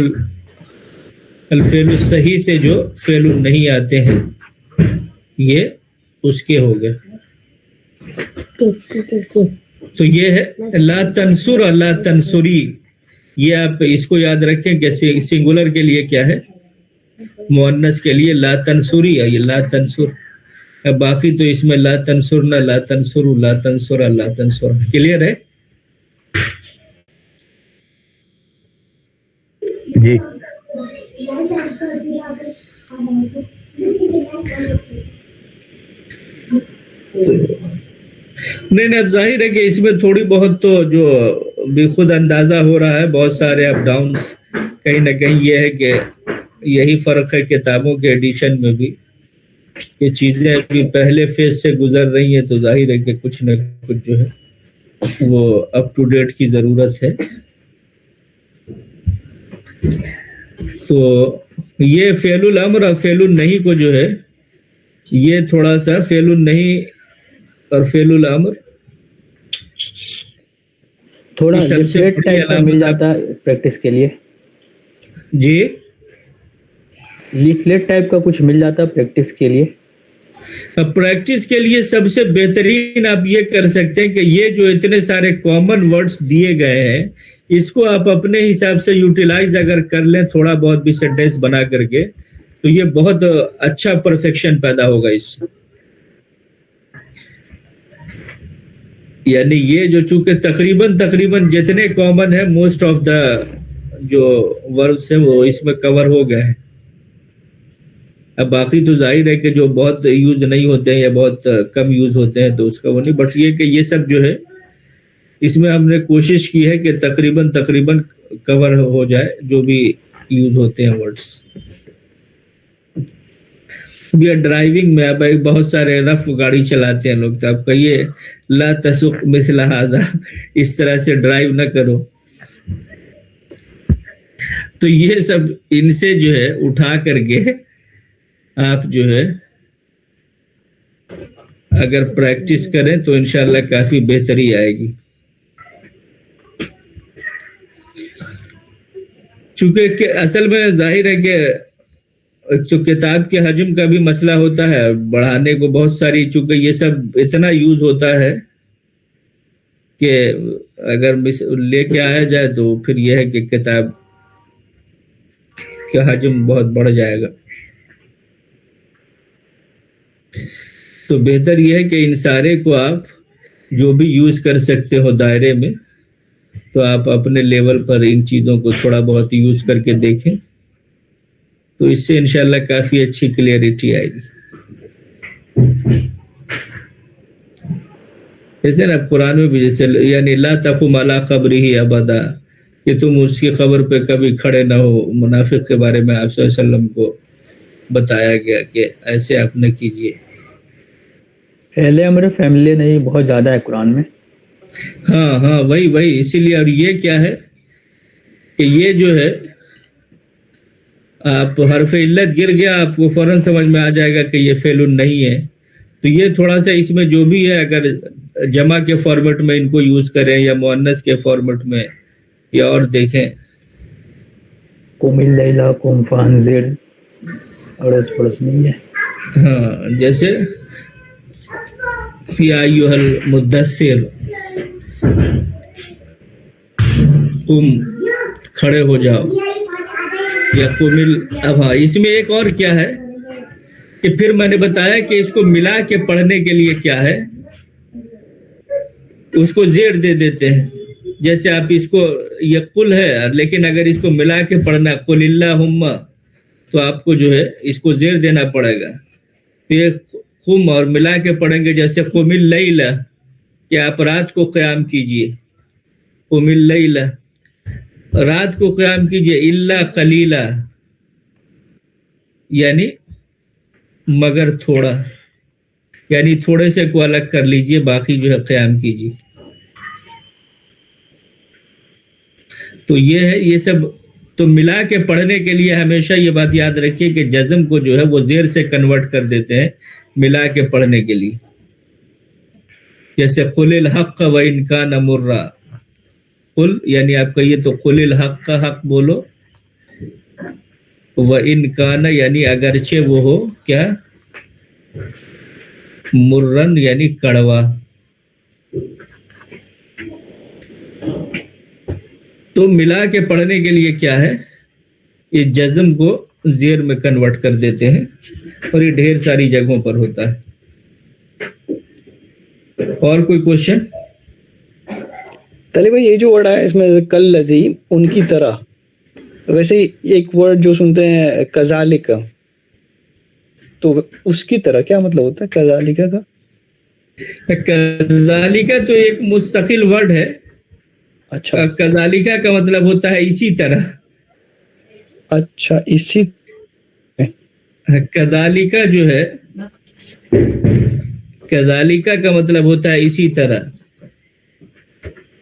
الصحیح سے جو فعل نہیں آتے ہیں یہ اس کے ہو گئے. تو یہ ہے لا تنصر لا تنصری. یہ آپ اس کو یاد رکھیں کہ سنگولر کے لیے کیا ہے, مؤنث کے لیے لا تنصری, یہ لا تنصر. باقی تو اس میں لا تنصرنا, لا تنصرو, لا تنصرا, لا تنصرا. کلیئر ہے؟ جی نہیں, اب ظاہر ہے کہ اس میں تھوڑی بہت تو جو بھی خود اندازہ ہو رہا ہے, بہت سارے اپ ڈاؤنس کہیں نہ کہیں. یہ ہے کہ یہی فرق ہے کتابوں کے ایڈیشن میں بھی کہ چیزیں ابھی پہلے فیز سے گزر رہی ہیں, تو ظاہر ہے کہ کچھ نہ کچھ جو ہے وہ اپ ٹو ڈیٹ کی ضرورت ہے. تو یہ فعل الامر اور فعل النہی کو جو ہے یہ تھوڑا سا فعل نہیں اور فعل الامر تھوڑا سب سے لیفلیٹ بڑی ٹائپ کا علامت مل جاتا ہے پریکٹس کے لیے. جی لیفلیٹ ٹائپ کا کچھ مل جاتا ہے پریکٹس کے لیے. پریکٹس کے لیے سب سے بہترین آپ یہ کر سکتے ہیں کہ یہ جو اتنے سارے کامن ورڈز دیے گئے ہیں اس کو آپ اپنے حساب سے یوٹیلائز اگر کر لیں تھوڑا بہت بھی سینٹینس بنا کر کے تو یہ بہت اچھا پرفیکشن پیدا ہوگا اس سے. یعنی یہ جو چونکہ تقریباً جتنے کامن ہیں موسٹ آف دا جو وربس ہیں وہ اس میں کور ہو گئے ہیں. اب باقی تو ظاہر ہے کہ جو بہت یوز نہیں ہوتے ہیں یا بہت کم یوز ہوتے ہیں تو اس کا وہ نہیں, بٹ یہ کہ یہ سب جو ہے اس میں ہم نے کوشش کی ہے کہ تقریباً کور ہو جائے جو بھی یوز ہوتے ہیں ورڈس. ڈرائیونگ میں اب بہت سارے رف گاڑی چلاتے ہیں لوگ تو آپ کہیے لا تسق مثل ھذا, اس طرح سے ڈرائیو نہ کرو. تو یہ سب ان سے جو ہے اٹھا کر کے آپ جو ہے اگر پریکٹس کریں تو انشاءاللہ کافی بہتری آئے گی. چونکہ اصل میں ظاہر ہے کہ تو کتاب کے حجم کا بھی مسئلہ ہوتا ہے بڑھانے کو بہت ساری, چونکہ یہ سب اتنا یوز ہوتا ہے کہ اگر لے کے آیا جائے تو پھر یہ ہے کہ کتاب کا حجم بہت بڑھ جائے گا. تو بہتر یہ ہے کہ ان سارے کو آپ جو بھی یوز کر سکتے ہو دائرے میں تو آپ اپنے لیول پر ان چیزوں کو تھوڑا بہت یوز کر کے دیکھیں تو اس سے انشاءاللہ کافی اچھی کلیئرٹی آئے گی. جیسے نا قرآن میں بھی جیسے یعنی لا تقم علی قبرہ ابدا کہ تم اس کی قبر پہ کبھی کھڑے نہ ہو. منافق کے بارے میں آپ صلی اللہ علیہ وسلم کو بتایا گیا کہ ایسے آپ نہ کیجیے. پہلے ہمارے فیملی نہیں بہت زیادہ ہے قرآن میں. ہاں وہی اسی لیے. اور یہ کیا ہے کہ یہ جو ہے آپ حرف علت گر گیا آپ کو فوراً سمجھ میں آ جائے گا کہ یہ فعل نہیں ہے. تو یہ تھوڑا سا اس میں جو بھی ہے اگر جمع کے فارمیٹ میں ان کو یوز کریں یا مؤنث کے فارمیٹ میں یا اور دیکھیں. قم اللیل قم فانذر اڑوس پڑوس نہیں ہے. ہاں جیسے یا ایھا المدثر قم کھڑے ہو جاؤ یا قم. اب ہاں اس میں ایک اور کیا ہے کہ پھر میں نے بتایا کہ اس کو ملا کے پڑھنے کے لیے کیا ہے اس کو زیر دے دیتے ہیں. جیسے آپ اس کو یہ قل ہے لیکن اگر اس کو ملا کے پڑھنا قل اللہم تو آپ کو جو ہے اس کو زیر دینا پڑے گا. پھر قم اور ملا کے پڑھیں گے جیسے قم اللیل کہ آپ رات کو قیام کیجئے. قم اللیل رات کو قیام کیجئے. الا قلیلا یعنی مگر تھوڑا, یعنی تھوڑے سے کو الگ کر لیجئے باقی جو ہے قیام کیجئے. تو یہ ہے یہ سب. تو ملا کے پڑھنے کے لیے ہمیشہ یہ بات یاد رکھیے کہ جزم کو جو ہے وہ زیر سے کنورٹ کر دیتے ہیں ملا کے پڑھنے کے لیے. جیسے قل الحق وان کان مرا, قل یعنی آپ کہیے تو قل الحق کا حق بولو, وان کان یعنی اگرچہ وہ ہو کیا مرن یعنی کڑوا. تو ملا کے پڑھنے کے لیے کیا ہے اس جزم کو زیر میں کنورٹ کر دیتے ہیں اور یہ ڈھیر ساری جگہوں پر ہوتا ہے. اور کوئی کوشچن؟ طالب بھائی یہ جو ورڈ ہے اس میں کل لذی ان کی طرح, ویسے ایک ورڈ جو سنتے ہیں کذالک, تو اس کی طرح کیا مطلب ہوتا ہے کذالک کا؟ کذالک تو ایک مستقل ورڈ ہے. اچھا کذالک کا مطلب ہوتا ہے اسی طرح. اچھا اسی کذالک جو ہے کذالک کا مطلب ہوتا ہے اسی طرح.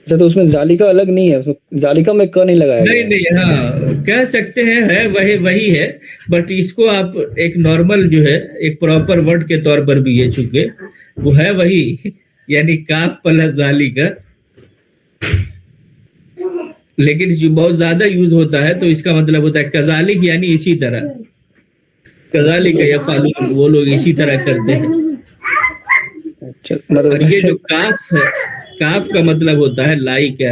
اچھا تو اس میں ذالکہ الگ نہیں ہے, اس میں ذالکہ میں ک نہیں لگایا نہیں گیا. نہیں, ہاں کہہ سکتے ہیں, ہے وہی ہے, بٹ اس کو آپ ایک نارمل جو ہے ایک پراپر ورڈ کے طور پر بھی یہ چکے وہ ہے وہی, یعنی کاف پلس ذالکہ, لیکن جو بہت زیادہ یوز ہوتا ہے تو اس کا مطلب ہوتا ہے کذالک, یعنی اسی طرح, کذالک یفعلون, وہ لوگ اسی طرح کرتے ہیں. اچھا مطلب اور یہ جو کاف ہے, کاف کا مطلب ہوتا ہے لائک ہے,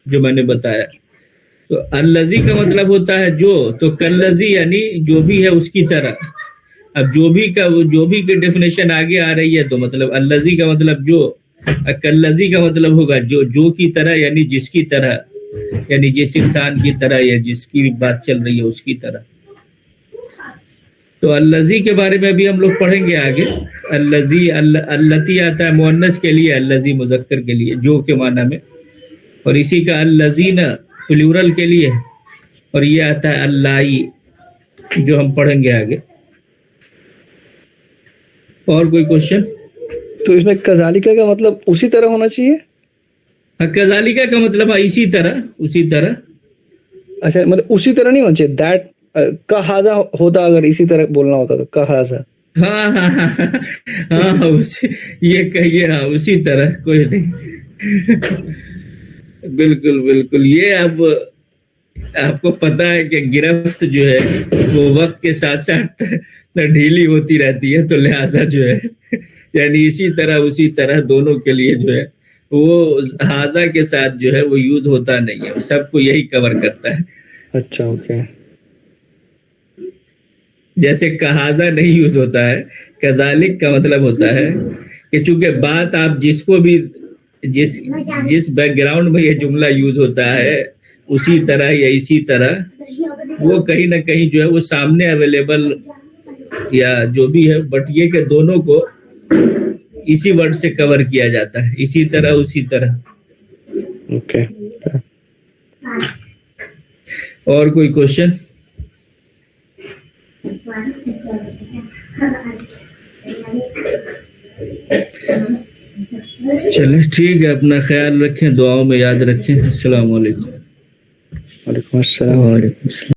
جو میں نے بتایا. تو الذی کا مطلب ہوتا ہے جو, تو کلذی یعنی جو بھی ہے اس کی طرح. اب جو بھی کی ڈیفینیشن آگے آ رہی ہے تو مطلب الذی کا مطلب جو, کلذی کا مطلب ہوگا جو کی طرح, یعنی جس کی طرح, یعنی جس انسان کی طرح یا جس کی بھی بات چل رہی ہے اس کی طرح. تو الذی کے بارے میں بھی ہم لوگ پڑھیں گے آگے. الذی اللتی آتا ہے مؤنث کے لیے, الذی مذکر کے لیے جو کے معنی میں, اور اسی کا الذین پلورل کے لیے, اور یہ آتا ہے اللائی جو ہم پڑھیں گے آگے. اور کوئی کوشچن؟ تو اس میں کذالکہ کا مطلب اسی طرح ہونا چاہیے. کذالکہ کا مطلب اسی طرح, اسی طرح. اچھا مطلب اسی طرح نہیں ہونا چاہیے, دیٹ کہذا ہوتا, اگر اسی طرح بولنا ہوتا تو کہذا. ہاں ہاں ہاں ہاں ہاں, یہ کہیے, ہاں اسی طرح, کوئی نہیں. بالکل بالکل. یہ اب آپ کو پتا ہے کہ گرفت جو ہے وہ وقت کے ساتھ ساتھ ڈھیلی ہوتی رہتی ہے, تو لہٰذا جو ہے یعنی اسی طرح اسی طرح دونوں کے لیے جو ہے وہ ہاذا کے ساتھ جو ہے وہ یوز ہوتا نہیں ہے, سب کو یہی کور کرتا ہے. اچھا اوکے. جیسے کہاذا نہیں یوز ہوتا ہے, کذالک کا مطلب ہوتا ہے کہ چونکہ بات آپ جس کو بھی جس بیک گراؤنڈ میں یہ جملہ یوز ہوتا ہے اسی طرح یا اسی طرح, وہ کہیں نہ کہیں جو ہے وہ سامنے اویلیبل یا جو بھی ہے, بٹ یہ کہ دونوں کو اسی ورڈ سے کور کیا جاتا ہے, اسی طرح اسی طرح. اوکے. اور کوئی کوشچن؟ چلے ٹھیک ہے, اپنا خیال رکھیں, دعاؤں میں یاد رکھیں. السلام علیکم. وعلیکم السلام. وعلیکم السلام.